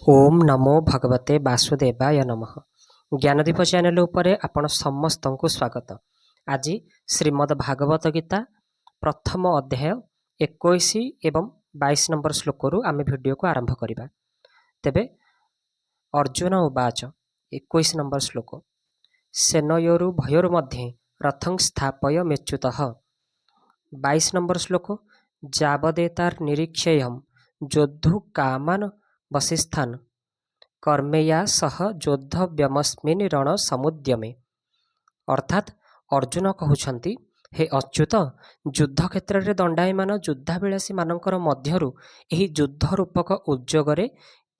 ओम नमो भगवते वासुदेवाय नमः। ज्ञानदीप चैनल उपरे आपण समस्त को स्वागत। आज श्रीमद् भागवत गीता प्रथम अध्याय 21 एवं 22 नंबर श्लोक आम भिडियो को आरंभ करवा। तेबे अर्जुन उवाच 21 नंबर श्लोक सेनयोरु भयोर्मध्ये रथं स्थापय मेच्युतः। 22 नंबर श्लोक जावदेतार निरीक्षेयं जोद्धु कामान वसिष्ठान कर्मेया सह जोद्ध व्यमस्मिन रण समुद्यमे। अर्थात अर्जुन कहउछंती हे अच्युत युद्ध क्षेत्र में दंडायमान युद्धाभिलाषी मानकर मध्यरु एही युद्ध रूपक उद्योगरे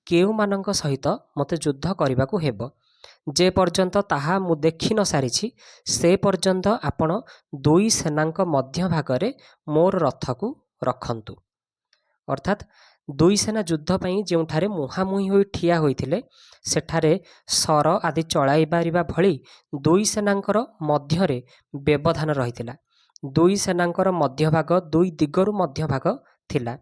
केउ मानक सहित मते युद्ध करबाकू हेब। जे पर्यंत ताहा मु देखि न सारिछि से पर्यंत आपण दुई सेनांक मध्य भागरे मोर रथकू रखंतु। अर्थात दुई सेना युद्ध पई जेउठारे मुहामुही होई ठिया होइथिले सेठारे सर आदि चलाई पारिबा भली दुई सेनांकर मध्यरे व्यवधान रहिथिला। दुई सेनांकर मध्य भाग दुई दिगरु मध्य भाग थिला।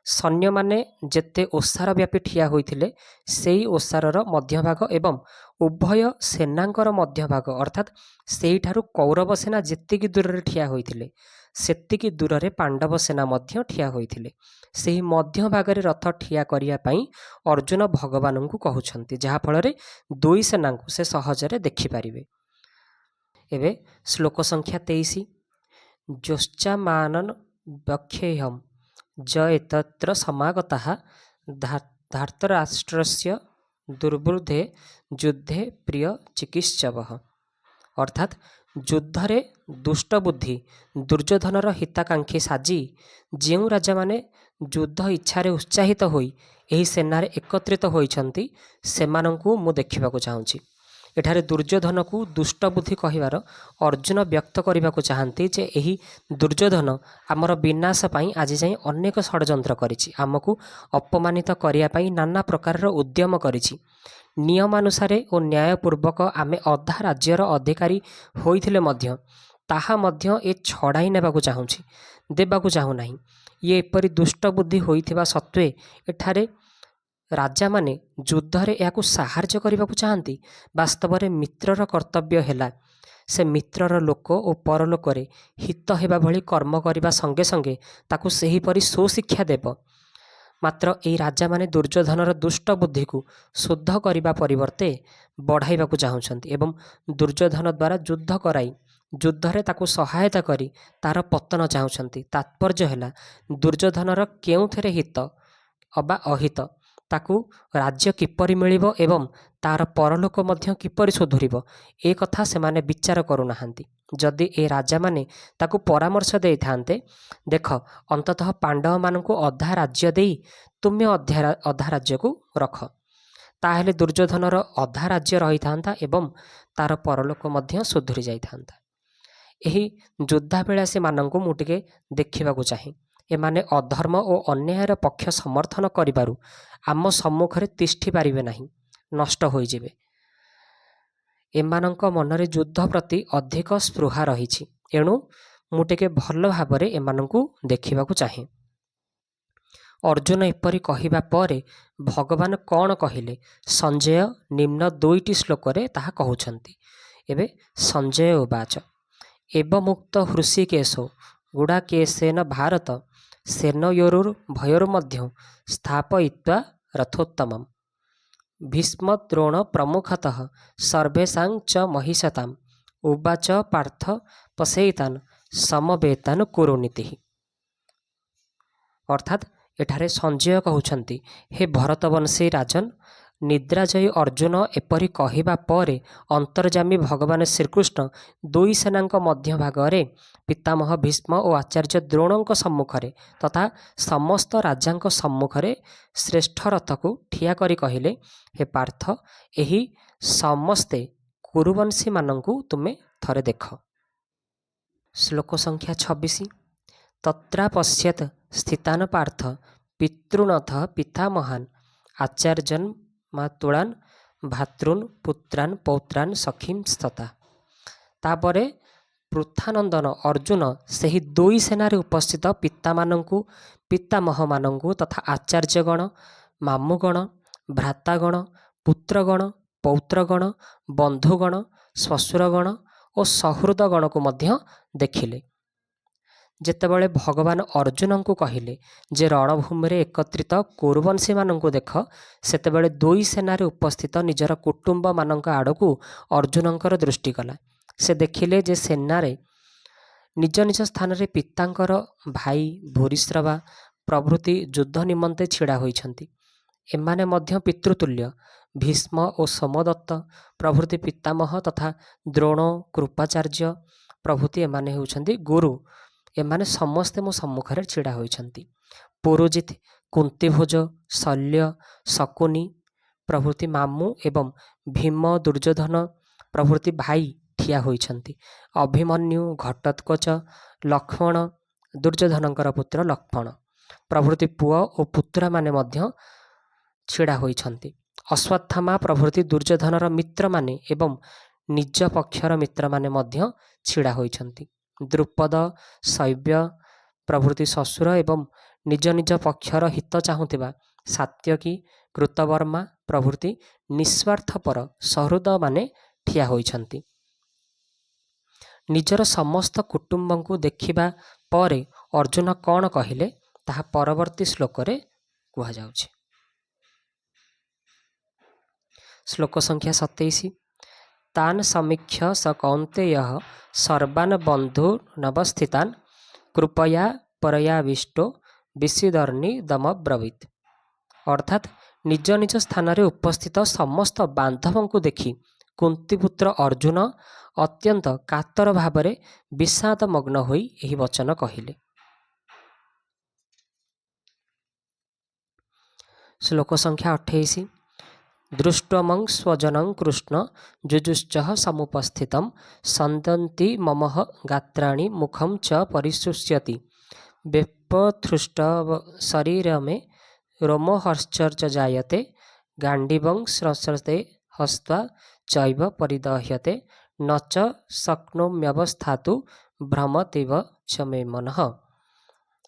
सैन्य माने जेते ओसार व्यापी ठिया होइथिले सेई ओसारर मध्य भाग एवं उभय सेनांकर मध्य भाग अर्थात सेईठारु कौरव सेना जेतिकी दूर ठिया होइथिले सेतिकी दूर पांडव सेना मध्य ठिया होइथिले। सेही मध्य भागरे रथ ठिया करिया पई अर्जुन भगवान को कहउछंती जहा फଳରେ दुई सेना को से सहजरे देखि पारिबे। एबे श्लोक संख्या 23 जोश्चामानन वक्षेयम् ज एतत्र समागताः धार्तराष्ट्रस्य दुर्बुद्धे युद्धे प्रिय चिकित्सवः। अर्थात युद्धरे दुष्ट बुद्धि दुर्योधनर हिताकांक्षी साजी जेउ राजा माने युद्ध इच्छारे उत्साहित होई एही सेनारे एकत्रित होइछंती सेमानंकु मु देखिबाकू चाहूँची। एठारे दुर्योधन को दुष्ट बुद्धि कहिवार अर्जुन व्यक्त करने चाहती जे एही दुर्योधन आमर विनाश पाई आज जाए अनेक षड्यंत्र करिछि आमको अपमानित करिया पाई नाना प्रकार उद्यम करिछि। नियमानुसारे और न्यायपूर्वक आमे अधा राज्यर अधिकारी होइथिले मध्य ताहा मध्य ए छड़ाई नेबाकू चाहूँछि देबाकू चाहू नाही। ये एपरि दुष्ट बुद्धि होइथिबा सत्वे एठारे राजा माने युद्धरे याकू साहाय्य करने को चाहती। वास्तव में मित्रर कर्तव्य है से मित्रर लोक और परलोकरे हित हेबा भली कर्म करने संगे संगे ताकू सही परी सुशिक्षा देव। मात्र ए राजा माने दुर्योधनर दुष्ट बुद्धि को शुद्ध करने परिवर्ते बढ़ाइबा को चाहते एवं दुर्योधन द्वारा युद्ध कराई युद्धरे ताकू सहायता करी तार पतन चाहते। तात्पर्य है दुर्योधनर केउथरे हित अबा अहित ताकू राज्य किपरि मिलिबो एवं तार परलोक मध्य किपरि सुधुरिबो ए कथा से माने विचार करू नाहंती। जदि ए राजा माने ताकू परामर्श देई थांते देख अंततः पांडव मानकू अधा राज्य देई तुमे अधा राज्य को रख ताहेले दुर्योधनर अधा राज्य रही थांता एवं तार परलोक मध्य सुधुरी जाई थांता। एही युद्धाभिलाषी मानकू मु टिके देखिबाकू चाहे एमाने अधर्म और अन्यायर पक्ष समर्थन करिबारु आम सम्मुखरे तिष्ठि पारिबे नाही नष्ट होई जिवे। एमानंक मनरे युद्ध प्रति अधिक स्पृहा रहिछि एणु मु टिके भल भाबरे एमानंकू देखिबाकू चाहे। अर्जुन एपरि कहिबा परे भगवान कौन कहिले संजय निम्न दुईटी श्लोकरे ताहा कहउछंती। एबे संजय उवाच एवं मुक्त हृषिकेशो गुडाकेशेन भारत सेनयोरुर भयोर्मध्ये स्थापयित्वा रथोत्तमम् भीष्म द्रोण प्रमुखतः सर्वेषां च महिषताम् उवाच पार्थ पशेतान् समवेतान् कुरुनीति। अर्थात एठारे संजय कहउछंती हे भरतवंशी राजन निद्राजयी अर्जुन एपरि कहिबा परे अंतर्जामी भगवान श्रीकृष्ण दुई सेनांक मध्य भागरे पितामह भीष्म और आचार्य द्रोणों सम्मुखरे तथा समस्त राजांक सम्मुखरे श्रेष्ठ रथ को ठिया करी कहिले हे पार्थ एही समस्ते कुरुवंशी मानंकु तुमे थरे देख। श्लोक संख्या 26 तत्रा पश्येत स्थितान पार्थ पितृनथ पितामहान् आचार्यन् मातुलान भातृन पुत्रान पौत्रान सखीम स्तता। तापरे पृथानंदन अर्जुन सही दुई सेनारे उपस्थित पिता मानंकु पितामह मानंकु तथा आचार्यगण मामुगण ଭ୍ରାତାଗଣ, ପୁତ୍ରଗଣ, ପୌତ୍ରଗଣ, ବନ୍ଧୁଗଣ, ଶ୍ୱଶୁରଗଣ ଓ ସହୃଦଗଣକୁ ମଧ୍ୟ ଦେଖିଲେ। ଯେତେବେଳେ ଭଗବାନ ଅର୍ଜୁନଙ୍କୁ କହିଲେ ଯେ ରଣଭୂମିରେ ଏକତ୍ରିତ କୁରୁବଂଶୀମାନଙ୍କୁ ଦେଖ, ସେତେବେଳେ ଦୁଇ ସେନାରେ ଉପସ୍ଥିତ ନିଜର କୁଟୁମ୍ବମାନଙ୍କ ଆଡ଼କୁ ଅର୍ଜୁନଙ୍କର ଦୃଷ୍ଟି ଗଲା। ସେ ଦେଖିଲେ ଯେ ସେନାରେ ନିଜ ନିଜ ସ୍ଥାନରେ ପିତାଙ୍କର ଭାଇ ଭୂରିଶ୍ରବା ପ୍ରଭୃତି ଯୁଦ୍ଧ ନିମନ୍ତେ ଛିଡ଼ା ହୋଇଛନ୍ତି। ଏମାନେ ମଧ୍ୟ ପିତୃତୁଲ୍ୟ। ଭୀଷ୍ମ ଓ ସୋମଦତ୍ତ ପ୍ରଭୃତି ପିତାମହ ତଥା ଦ୍ରୋଣ, କୃପାଚାର୍ଯ୍ୟ ପ୍ରଭୃତି ଏମାନେ ହେଉଛନ୍ତି ଗୁରୁ। ଏମାନେ ସମସ୍ତେ ମୋ ସମ୍ମୁଖରେ ଛିଡ଼ା ହୋଇଛନ୍ତି। ପୁରୋଜିତ, କୁନ୍ତିଭୋଜ, ଶଲ୍ୟ, ଶକୁନି ପ୍ରଭୃତି ମାମୁଁ ଏବଂ ଭୀମ, ଦୁର୍ଯ୍ୟୋଧନ ପ୍ରଭୃତି ଭାଇ ଠିଆ ହୋଇଛନ୍ତି। ଅଭିମନ୍ୟୁ, ଘଟୋତ୍କୋଚ, ଲକ୍ଷ୍ମଣ, ଦୁର୍ଯ୍ୟୋଧନଙ୍କର ପୁତ୍ର ଲକ୍ଷ୍ମଣ ପ୍ରଭୃତି ପୁଅ ଓ ପୁତ୍ରାମାନେ ମଧ୍ୟ ଛିଡ଼ା ହୋଇଛନ୍ତି। ଅଶ୍ୱତ୍ଥାମା ପ୍ରଭୃତି ଦୁର୍ଯ୍ୟୋଧନର ମିତ୍ରମାନେ ଏବଂ ନିଜ ପକ୍ଷର ମିତ୍ରମାନେ ମଧ୍ୟ ଛିଡ଼ା ହୋଇଛନ୍ତି। ଦ୍ରୁପଦ, ଶୈବ୍ୟ ପ୍ରଭୃତି ଶ୍ୱଶୁର ଏବଂ ନିଜ ନିଜ ପକ୍ଷର ହିତ ଚାହୁଁଥିବା ସାତ୍ୟକୀ, କୃତବର୍ମା ପ୍ରଭୃତି ନିଃସ୍ୱାର୍ଥପର ସହୃଦମାନେ ଠିଆ ହୋଇଛନ୍ତି। ନିଜର ସମସ୍ତ କୁଟୁମ୍ବଙ୍କୁ ଦେଖିବା ପରେ ଅର୍ଜୁନ କ'ଣ କହିଲେ ତାହା ପରବର୍ତ୍ତୀ ଶ୍ଲୋକରେ କୁହାଯାଉଛି। ଶ୍ଲୋକ ସଂଖ୍ୟା 27। ତାନ୍ ସମୀକ୍ଷ ସ କୌନ୍ତେୟଃ ସର୍ବାନ୍ ବନ୍ଧୁନବସ୍ଥିତାନ୍ କୃପୟା ପରୟାବିଷ୍ଟୋ ବିଷିଦର୍ନିଦମବ୍ରବୀତ୍। ଅର୍ଥାତ୍ ନିଜ ନିଜ ସ୍ଥାନରେ ଉପସ୍ଥିତ ସମସ୍ତ ବାନ୍ଧବଙ୍କୁ ଦେଖି କୁନ୍ତିପୁତ୍ର ଅର୍ଜୁନ ଅତ୍ୟନ୍ତ କାତର ଭାବରେ ବିଷାଦମଗ୍ନ ହୋଇ ଏହି ବଚନ କହିଲେ। ଶ୍ଲୋକ ସଂଖ୍ୟା 28। ଦୃଷ୍ଟମଂ ସ୍ୱଜନଂ କୃଷ୍ଣ ଯୁଯୁଶ୍ଚଃ ସମୁପସ୍ଥିତଂ ସନ୍ଦନ୍ତି ମମଃ ଗାତ୍ରାଣି ମୁଖଂ ଚ ପରିଶୁଷ୍ୟତି ବ୍ୟପଥୃଷ୍ଟ ଶରୀରମେ ରୋମହର୍ଷଶ୍ଚ ଜାୟତେ ଗାଣ୍ଡୀବଂ ସ୍ରସତେ ହସ୍ତ୍ୱା ଚୈବ ପରିଦହ୍ୟତେ ନ ଚ ଶକ୍ନୋମ୍ୟବସ୍ଥାତୁ ଭ୍ରମତୀବ ଚ ମେ ମନଃ।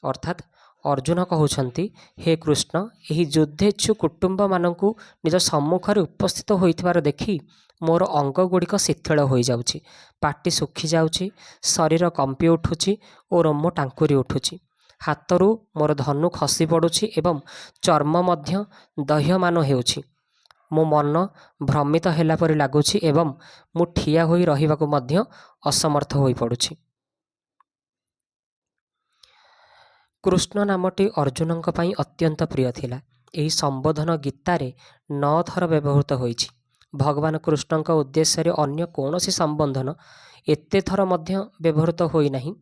ଅର୍ଥାତ୍ ଅର୍ଜୁନ କହୁଛନ୍ତି, ହେ କୃଷ୍ଣ, ଏହି ଯୁଦ୍ଧେଚ୍ଛୁ କୁଟୁମ୍ବମାନଙ୍କୁ ନିଜ ସମ୍ମୁଖରେ ଉପସ୍ଥିତ ହୋଇଥିବାର ଦେଖି ମୋର ଅଙ୍ଗଗୁଡ଼ିକ ଶିଥିଳ ହୋଇଯାଉଛି, ପାଟି ଶୁଖିଯାଉଛି, ଶରୀର କମ୍ପି ଉଠୁଛି ଓ ରୋମ ଟାଙ୍କୁରି ଉଠୁଛି। ହାତରୁ ମୋର ଧନୁ ଖସି ପଡ଼ୁଛି ଏବଂ ଚର୍ମ ମଧ୍ୟ ଦହ୍ୟମାନ ହେଉଛି। ମୋ ମନ ଭ୍ରମିତ ହେଲା ପରି ଲାଗୁଛି ଏବଂ ମୁଁ ଠିଆ ହୋଇ ରହିବାକୁ ମଧ୍ୟ ଅସମର୍ଥ ହୋଇପଡ଼ୁଛି। କୃଷ୍ଣ ନାମଟି ଅର୍ଜୁନଙ୍କ ପାଇଁ ଅତ୍ୟନ୍ତ ପ୍ରିୟ ଥିଲା। ଏହି ସମ୍ବୋଧନ ଗୀତାରେ 9 ଥର ବ୍ୟବହୃତ ହୋଇଛି। ଭଗବାନ କୃଷ୍ଣଙ୍କ ଉଦ୍ଦେଶ୍ୟରେ ଅନ୍ୟ କୌଣସି ସମ୍ବୋଧନ ଏତେ ଥର ମଧ୍ୟ ବ୍ୟବହୃତ ହୋଇନାହିଁ।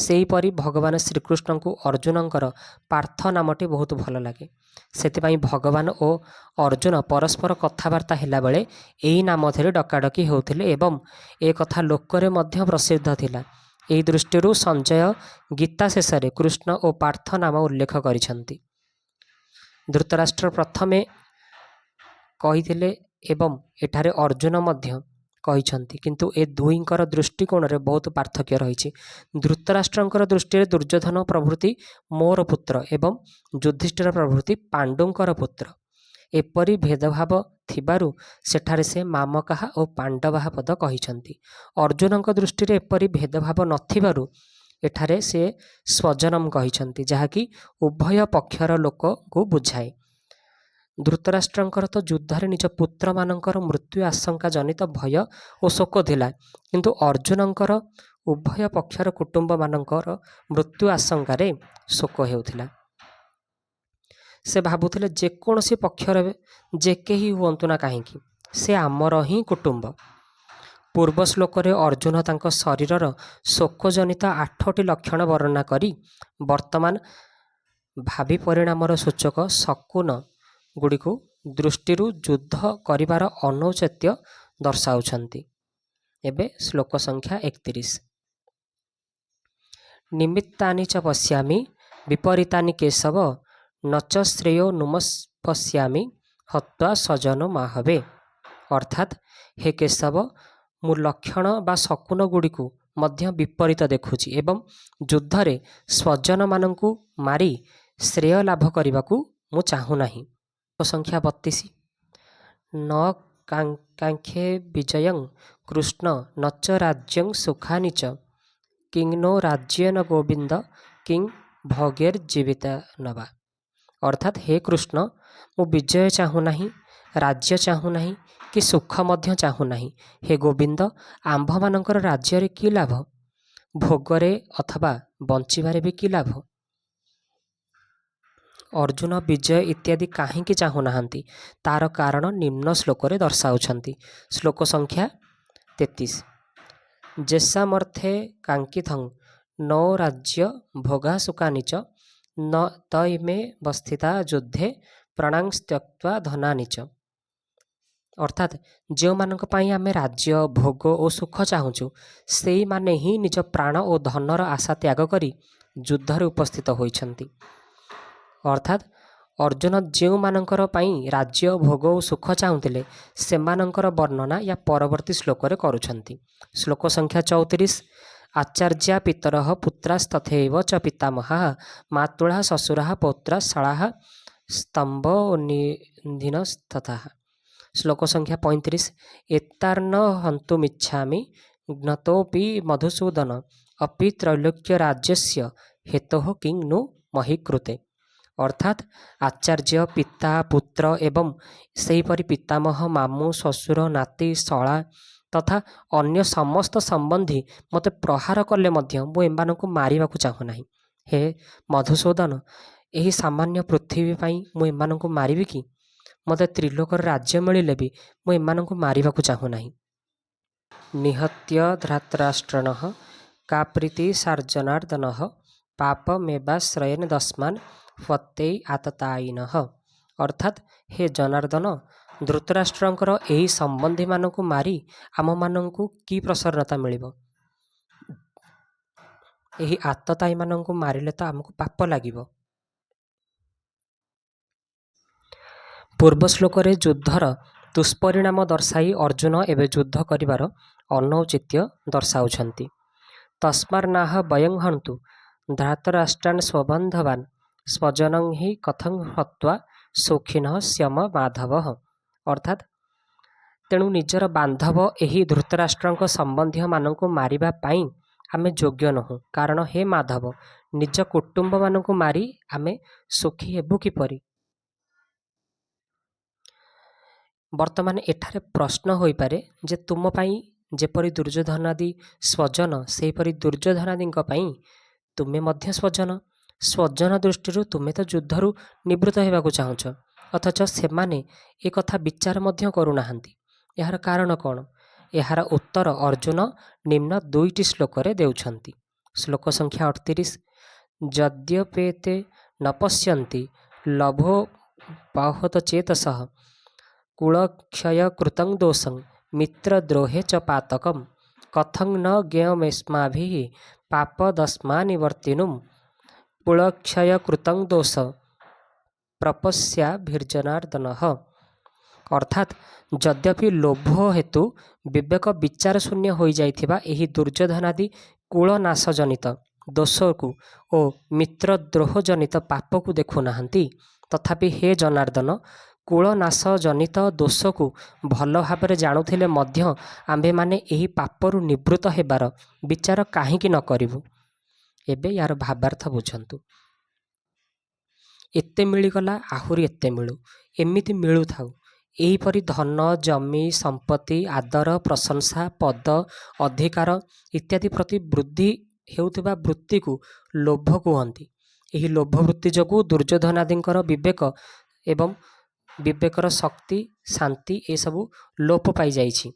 ସେହିପରି ଭଗବାନ ଶ୍ରୀକୃଷ୍ଣଙ୍କୁ ଅର୍ଜୁନଙ୍କର ପାର୍ଥ ନାମଟି ବହୁତ ଭଲ ଲାଗେ। ସେଥିପାଇଁ ଭଗବାନ ଓ ଅର୍ଜୁନ ପରସ୍ପର କଥାବାର୍ତ୍ତା ହେଲାବେଳେ ଏହି ନାମ ଧରି ଡକାଡକି ହେଉଥିଲେ ଏବଂ ଏ କଥା ଲୋକରେ ମଧ୍ୟ ପ୍ରସିଦ୍ଧ ଥିଲା। ଏହି ଦୃଷ୍ଟିରୁ ସଞ୍ଜୟ ଗୀତା ଶେଷରେ କୃଷ୍ଣ ଓ ପାର୍ଥ ନାମ ଉଲ୍ଲେଖ କରିଛନ୍ତି। ଧୃତରାଷ୍ଟ୍ର ପ୍ରଥମେ କହିଥିଲେ ଏବଂ ଏଠାରେ ଅର୍ଜୁନ ମଧ୍ୟ କହିଛନ୍ତି, କିନ୍ତୁ ଏ ଦୁହିଁଙ୍କର ଦୃଷ୍ଟିକୋଣରେ ବହୁତ ପାର୍ଥକ୍ୟ ରହିଛି। ଧୃତରାଷ୍ଟ୍ରଙ୍କର ଦୃଷ୍ଟିରେ ଦୁର୍ଯ୍ୟୋଧନ ପ୍ରଭୃତି ମୋର ପୁତ୍ର ଏବଂ ଯୁଧିଷ୍ଠିର ପ୍ରଭୃତି ପାଣ୍ଡୁଙ୍କର ପୁତ୍ର। ଏପରି ଭେଦଭାବ ଥିବାରୁ ସେଠାରେ ସେ ମାମକାହା ଓ ପାଣ୍ଡବାହା ପଦ କହିଛନ୍ତି। ଅର୍ଜୁନଙ୍କ ଦୃଷ୍ଟିରେ ଏପରି ଭେଦଭାବ ନଥିବାରୁ ଏଠାରେ ସେ ସ୍ୱଜନମ୍ କହିଛନ୍ତି, ଯାହାକି ଉଭୟ ପକ୍ଷର ଲୋକଙ୍କୁ ବୁଝାଏ। ଧୃତରାଷ୍ଟ୍ରଙ୍କର ତ ଯୁଦ୍ଧରେ ନିଜ ପୁତ୍ରମାନଙ୍କର ମୃତ୍ୟୁ ଆଶଙ୍କା ଜନିତ ଭୟ ଓ ଶୋକ ଥିଲା, କିନ୍ତୁ ଅର୍ଜୁନଙ୍କର ଉଭୟ ପକ୍ଷର କୁଟୁମ୍ବମାନଙ୍କର ମୃତ୍ୟୁ ଆଶଙ୍କାରେ ଶୋକ ହେଉଥିଲା। ସେ ଭାବୁଥିଲେ ଯେକୌଣସି ପକ୍ଷର ଯେ କେହି ହୁଅନ୍ତୁ ନା କାହିଁକି, ସେ ଆମର ହିଁ କୁଟୁମ୍ବ। ପୂର୍ବ ଶ୍ଲୋକରେ ଅର୍ଜୁନ ତାଙ୍କ ଶରୀରର ଶୋକଜନିତ 8ଟି ଲକ୍ଷଣ ବର୍ଣ୍ଣନା କରି ବର୍ତ୍ତମାନ ଭାବି ପରିଣାମର ସୂଚକ ଶକୁନ ଗୁଡ଼ିକୁ ଦୃଷ୍ଟିରୁ ଯୁଦ୍ଧ କରିବାର ଅନୌଚିତ୍ୟ ଦର୍ଶାଉଛନ୍ତି। ଏବେ ଶ୍ଲୋକ ସଂଖ୍ୟା 31। ନିମିତ୍ତାନି ଚ ପଶ୍ୟାମି ବିପରୀତାନି କେଶବ ନ ଚ ଶ୍ରେୟୋ ନୁମପଶ୍ୟାମି ହତ୍ୱା ସ୍ୱଜନୋ ମାହବେ। ଅର୍ଥାତ୍ ହେ କେଶବ, ମୁଁ ଲକ୍ଷଣ ବା ଶକୁନ ଗୁଡ଼ିକୁ ମଧ୍ୟ ବିପରୀତ ଦେଖୁଛି ଏବଂ ଯୁଦ୍ଧରେ ସ୍ୱଜନମାନଙ୍କୁ ମାରି ଶ୍ରେୟ ଲାଭ କରିବାକୁ ମୁଁ ଚାହୁଁନାହିଁ। ସଂଖ୍ୟା 32। न काङ्क्षे विजयं कृष्ण न च राज्यं सुखानि च किं नो राज्येन गोविंद किं भोगैर्जीविता नवा। अर्थात हे कृष्ण मु विजय चाहू नहीं, राज्य चाहू नहीं कि सुख मध्य चाहू नहीं। हे गोविंद आंभ मानकर राज्य कि लाभ, भोगरे अथवा बंचिबारे भी कि लाभ। अर्जुन विजय इत्यादि कहीं चाहू ना, तार कारण निम्न श्लोक दर्शाउछन्ति। श्लोक संख्या 33। जेसामर्थे कांकिथं नो राज्य भोगा सुखानि च न तैमे वस्थिता युद्धे प्राणां त्यक्त्वा धनानि च। अर्थात जो मानक पई आमे राज्य भोग और सुख चाहूँ से माने ही निज प्राण और धनर आशा त्याग करी युद्धरे उपस्थित होइछन्ति। अर्थात अर्जुन जो मानकर पई राज्य भोग और सुख चाहूले से मानकर वर्णना या परवर्ती श्लोक करुछन्ति। श्लोक संख्या 34। आचार्या पितरः पुत्रास्तथैव च पितामहा मातुलः ससुरः पौत्रः शालाः स्तंभ निधिनस्तथा। श्लोक संख्या 35। एतार्न हन्तुमिच्छामि ज्ञतोऽपि मधुसूदन अपि त्रैलोक्य राज्यस्य हेतोः किं नु मही कृते। अर्थात आचार्य पिता पुत्र एवं सेहीपरि पितामह मामू ससुर नाती शला तथा अन्य समस्त संबंधी मते प्रहार कले मध्य मु एमानकु मारिबाकु चाहू नाही। हे मधुसूदन एही सामान्य पृथ्वी पई मु एमानकु मारिबि कि? मते त्रिलोकर राज्य मिलिले भी मु एमानकु मारिबाकु चाहू नाही। निहत्य धृतराष्ट्रणः का प्रीति सार्जनार्दनः पापमेवाश्रयेन दस्मान् फते आततायिनः। अर्थात हे जनार्दन धृतराष्ट्रंकर एही संबंधी मानकु मारी आम मानकु की प्रसन्नता मिलिबो? एही आततायी मानकु मारिले तो आमको पाप लागिबो। पूर्व श्लोक रे युद्धर दुष्परिणाम दर्शाई अर्जुन एवं युद्ध करिवार अनौचित्य दर्शाउछन्ति। तस्मान्नाह वयं हन्तु धृतराष्ट्रान् स्वबन्धवान् स्वजनं हि कथं हत्वा सुखिनः स्यम माधवः। अर्थात तेणु निजर बांधव एही धृतराष्ट्रंक संबंधी मानकु मारिबा पाई आमे योग्य नहु, कारण हे माधव निज कुटुंब मानकु मारी आमे सुखी हेबु किपरि। वर्तमान एठारे प्रश्न होई पारे जे तुम पाई जेपरि दुर्योधनादि स्वजन सेहीपरि दुर्योधनादींक पाई तुमे मध्य स्वजन। स्वजन दृष्टि तुमे तो युद्धरु निवृत्त हेबाकु चाहुछ, अथच सेमाने एक कथा विचार मध्य करुनाहांती। यार कारण कौन? यार उत्तर अर्जुन निम्न 2टी श्लोक रे देउछन्ति। श्लोक संख्या 38। यद्यपेते न पश्यन्ति लभो बाहुत चेतसः कुलक्षय कृतं दोषं मित्रद्रोहे च पातकं कथं न ज्ञेयमेस्माभिः पापदस्मानिवर्तिनुं कुलक्षय कृतं दोष प्रपस्याभिर्जनार्दनः। अर्थात यद्यपि लोभ हेतु विवेक विचार शून्य हो जाइथिबा एही दुर्योधनादि कुलनाश जनित दोषकु ओ मित्रद्रोह जनित पापकु देखु नाहंती, तथापि हे जनार्दन कुलनाश जनित दोषकु भल भाव जाणुथिले मध्य आम्भे माने एही पापरु निवृत्त हेबार विचार काहींकि न करिबु। एबे यार भावार्थ बुझंतु। एते मिलिगला आहुरी एते मिलू, एमिति मिलू थाउ। एहीपरि धन जमी संपत्ति आदर प्रशंसा पद अधिकार इत्यादि प्रति वृद्धि हेउथिबा वृत्ति को लोभ कहन्ति। एही लोभ वृत्ति जगु दुर्योधनादींकर विवेक एवं विवेकर शक्ति शांति ए सबु लोप पाई जाइछि।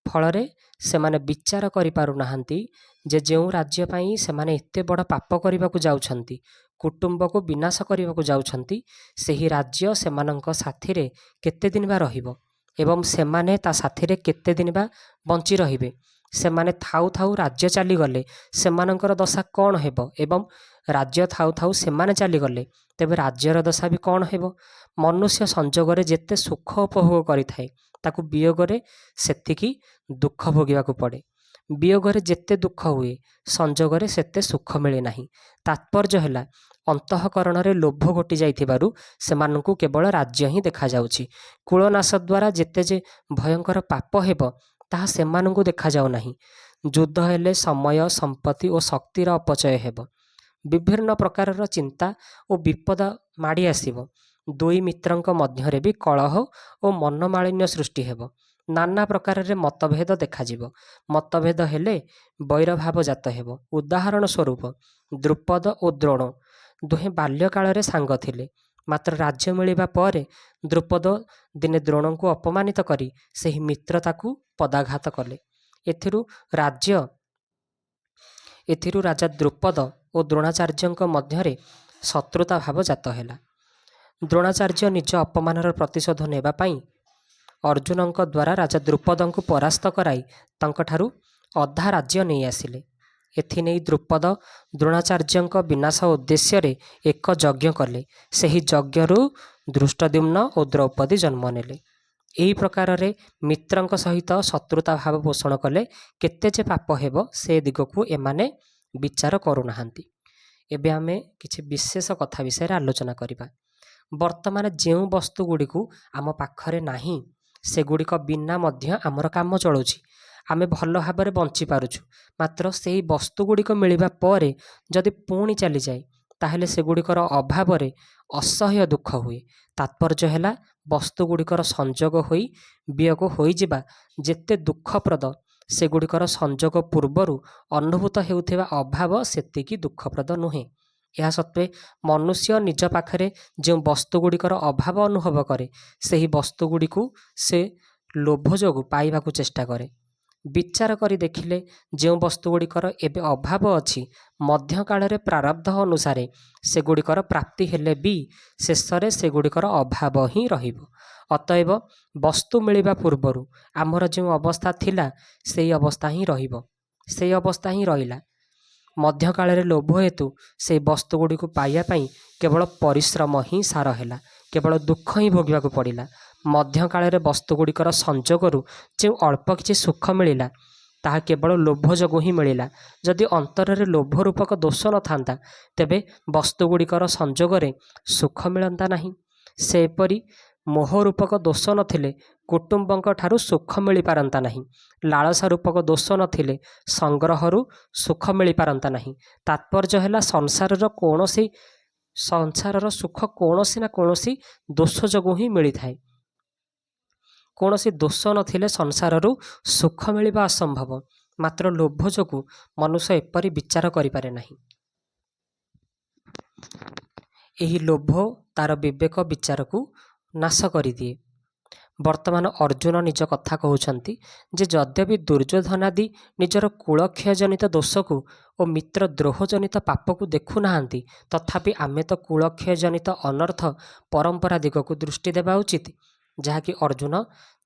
फलरे सेमाने विचार करि पारु नाहंती जे जेउ राज्य पाई सेमाने एते बड़ पाप करिबाकु जाउछन्ति, कुटुंब को विनाश करिबाकु जाउछन्ति, सेही राज्य सेमानंक साथिरे केते दिन बा रहिबो एवं सेमाने ता साथिरे केते दिन बा बंची रहिबे। सेमाने थाउ थाउ राज्य चली गले सेमानंकर दशा कौन हेबो एवं राज्य थाउ थाउ सेमाने चली गले तेबे राज्यर दशा भी कौन हेबो। मनुष्य संजोगरे जेते सुख उपभोग करि थाए ताकु वियोगरे सेतिकी दुख भोगिबाकु पड़े। वियोगरे जेते दुख हुए संजोगरे सेते सुख मिले नाही। तात्पर्य है अंतःकरण रे लोभ घटी जाइथिबारु सेमानंकु केवल राज्य ही देखा जाउछि। कुलनाश द्वारा जेते जे भयंकर पाप हेब ताहा सेमानंकु देखा जाउ नाही। युद्ध हेले समय संपत्ति और शक्तिर अपचय हेब। विभिन्न प्रकारर चिंता और विपद माड़ी आसिब। दुई मित्रंक मध्यरे भी कलह और मनमालिन्य सृष्टि हेब। नाना प्रकार रे मतभेद देखाजिब। मतभेद हेले वैरभाव जात हेब। उदाहरण स्वरूप द्रुपद और द्रोण दुहे बाल्यकाल रे सांग थिले, मात्र राज्य मिलिबा परे द्रुपद दिने द्रोण को अपमानित करी सेही मित्रता को पदाघात कले। एथिरु राजा द्रुपद और द्रोणाचार्यंक मध्यरे शत्रुता भाव जात हेला। द्रोणाचार्य निज अपमानर प्रतिशोध नेबा पई अर्जुनंक द्वारा राजा द्रुपदंकु परास्त कराई तांकठारु अधा राज्य नहीं आसिले। एथिनेई द्रुपद द्रोणाचार्यंक विनाश उद्देश्य रे एक यज्ञ कले। सेही यज्ञरु दृष्टद्युम्न और द्रौपदी जन्म नेले। एही प्रकार रे मित्रंक सहित शत्रुता भाव पोषण कले केते जे पाप हेब से दिगकु एमाने विचार करूनाहांती। एबे आमे किछि विशेष कथा विषय आलोचना करिबा। वर्तमान जेउ वस्तु गुड़िकु आम पाखरे नाही सेगुड़िक बिना मध्य आमर काम चलुछि। आमे भल भाबरे बंची पारुछु, मात्र सेही वस्तु गुड़िक मिलिबा परे जदि पुणी चली जाए ताहेले सेगुड़िकर अभावरे असह्य दुख हुए। तात्पर्य है वस्तु गुड़िकर संजोग होई वियोग होई जिबा जेते दुखप्रद सेगुड़िकर संजोग पूर्वरु अनुभूत हेउथिबा अभाव सेतिकी दुखप्रद नुहे। यह सत्वे मनुष्य निज पाखरे जो वस्तु गुड़िकर अभाव अनुभव करे सेही वस्तु गुड़िकु से लोभ जोगु पाइबाकु चेष्टा करे। विचार करी देखिले जो वस्तु गुड़िकर एबे अभाव अछि मध्यकाल रे प्रारब्ध अनुसारे सेगुड़िकर प्राप्ति हेले भी शेषरे सेगुड़िकर अभाव ही रहिबो। अतएव वस्तु मिलिबा पूर्वरु आमर जो अवस्था थिला सेही अवस्था ही रहिबो, सेही अवस्था ही रहिला। मध्यकाल रे लोभ हेतु से वस्तु गुड़ी को पाइया पाई केवल परिश्रम ही सार हैला, केवल दुख ही भोगिबाकु पड़िला। मध्यकाल रे वस्तु गुड़िकर संजोगरु जो अल्प किछि सुख मिलिला ताहा केवल लोभ जोगु ही मिलिला। जदि अंतर रे लोभ रूपक दोष न थांता तेबे वस्तु गुड़िकर संजोगरे सुख मिलंता नहीं। सेपरि मोह रूपक दोष नथिले कुटुंबंक ठारु सुख मिली पारंता नहीं। लालसा रूपक दोष नथिले संग्रहरु सुख मिली पारंता नहीं। तात्पर्य है संसारर सुख कौनसी ना कौनसी दोष जोगु ही मिली थाए। कौनसी दोष नथिले संसाररु सुख मिलिबा असंभव, मात्र लोभ जोगु मनुष्य एपरि विचार करि पारे नहीं। एही लोभ तार विवेक विचार को नाश कर दिए। वर्तमान अर्जुन निज कथा कहउछंती जे यद्यपि दुर्योधनादि निजर कुलक्षय जनित दोष को और मित्र द्रोह जनित पाप को देखु नाहांती तथापि आमे तो कुलक्षय जनित अनर्थ परंपरा दिग को दृष्टि देबा उचित, जहाँकि अर्जुन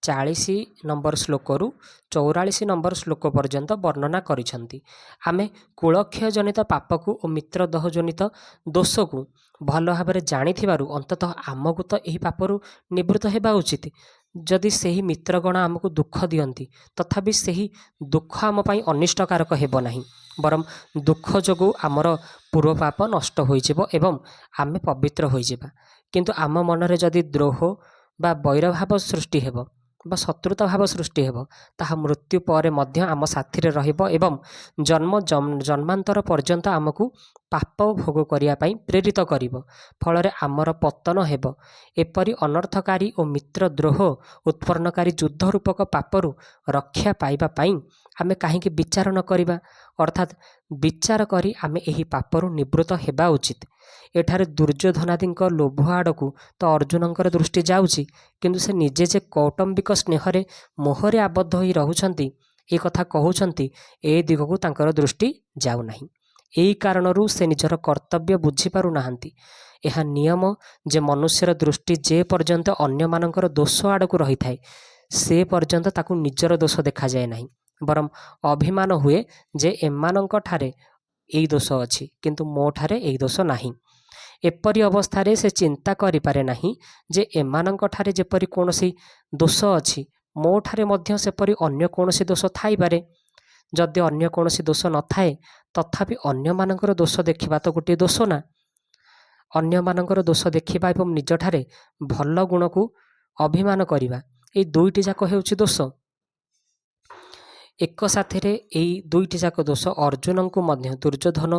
40 नंबर श्लोक रु 44 नंबर श्लोक पर्यंत वर्णना करिसंती। आमे कुलक्षय जनित पाप को और मित्र दोह जनित दोष को भल भाव जानिथिबारु अंततः आमको तो यही पापरु निवृत्त हेबा उचित। जदि सेही मित्रगण आमको दुख दियंती तथापि सेही दुख आम पई अनिष्टकारक हेबो नाही, बरम दुख जोगु आमर पूर्व पाप नष्ट होइजिबो एवं आमे पवित्र होइजिबा। किंतु आम मनरे जदि द्रोह बा वैरभाव सृष्टि हेबो बा शत्रुता भाव सृष्टि हेबो ताहा मृत्यु पर मध्य आम साथी रे रहिबो एवं जन्मांतर पर्यंत आमको पाप भोग करिया पई प्रेरित करिबो। फलरे आमर पतन हेबो। एपरि अनर्थकारी और मित्र द्रोह उत्पन्नकारी युद्ध रूपक पापरु रक्षा पाइबा पई आमे काहेकि विचार न करिबा, अर्थात विचार करी आमे एही पापरु निवृत्त हेबा उचित। एठारे दुर्योधनादिंक लोभ आड़कू तो अर्जुनंकर दृष्टि जाउची, किंतु से निजे जे कौटुंबिक स्नेहरे मोहरे आबद्ध होई रहुछंती ए कथा कहउछंती ए दिगकू तांकर दृष्टि जाउ नाही। एही कारणरू से निजर कर्तव्य बुझी पारु नाहांती। एहा नियम जे मनुष्यर दृष्टि जे पर्यंत अन्य मानकर दोष आड़कू रही थाए से पर्यंत ताकू निजर दोष देखा जाए नाही, बरम अभिमान हुए जे एमानंक ठारे एई दोष अछि किंतु मो ठारे एई दोष नाही। एपरि अवस्थारे से चिंता करि पारे नाही जे एमानंक ठारे जेपरि कोनोसी दोष अछि मो ठारे मध्य सेपरि अन्य कोनोसी दोष थाई पारे। जदि अन्य कौनसी दोष नथाए तथापि अन्यमानଙ୍କର दोष देखिबा तो गोटे दोष ना। अन्यमानଙ୍କର दोष देखिबा एवं निजठारे भल गुणକୁ अभिमान करिबा ए दुईटी जाक हेउछि दोष। एक साथिरे एई दुईटी जाक दोष अर्जुनଙ୍କୁ ମଧ୍ୟ दुर्योधन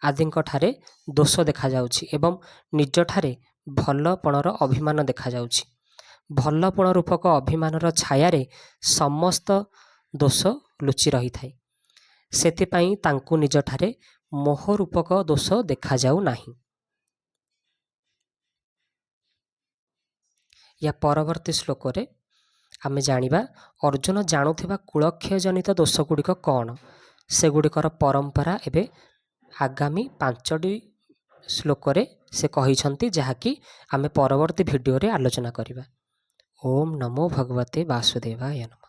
आदिଙ୍କ ठारे दोष देखा जाउछि एवं निजठारे भलपणर अभिमान देखा जाउछि। भलपण रूपक अभिमानर छायारे समस्त दोष लुचि रही थाए। सेतिपाई तांकु निजठारे मोह रूपक दोष देखा जाउ नाही। या परवर्ती श्लोक रे आमे जानिबा अर्जुन जानुथिबा कुलक्षय जनित दोष गुड़िक कौन से गुड़िकर परंपरा एबे आगामी 5टी श्लोक रे से कहिसंती जहाँकि आमे परवर्ती भिडियो रे आलोचना करिबा। ओम नमो भगवते वासुदेवाय नमः।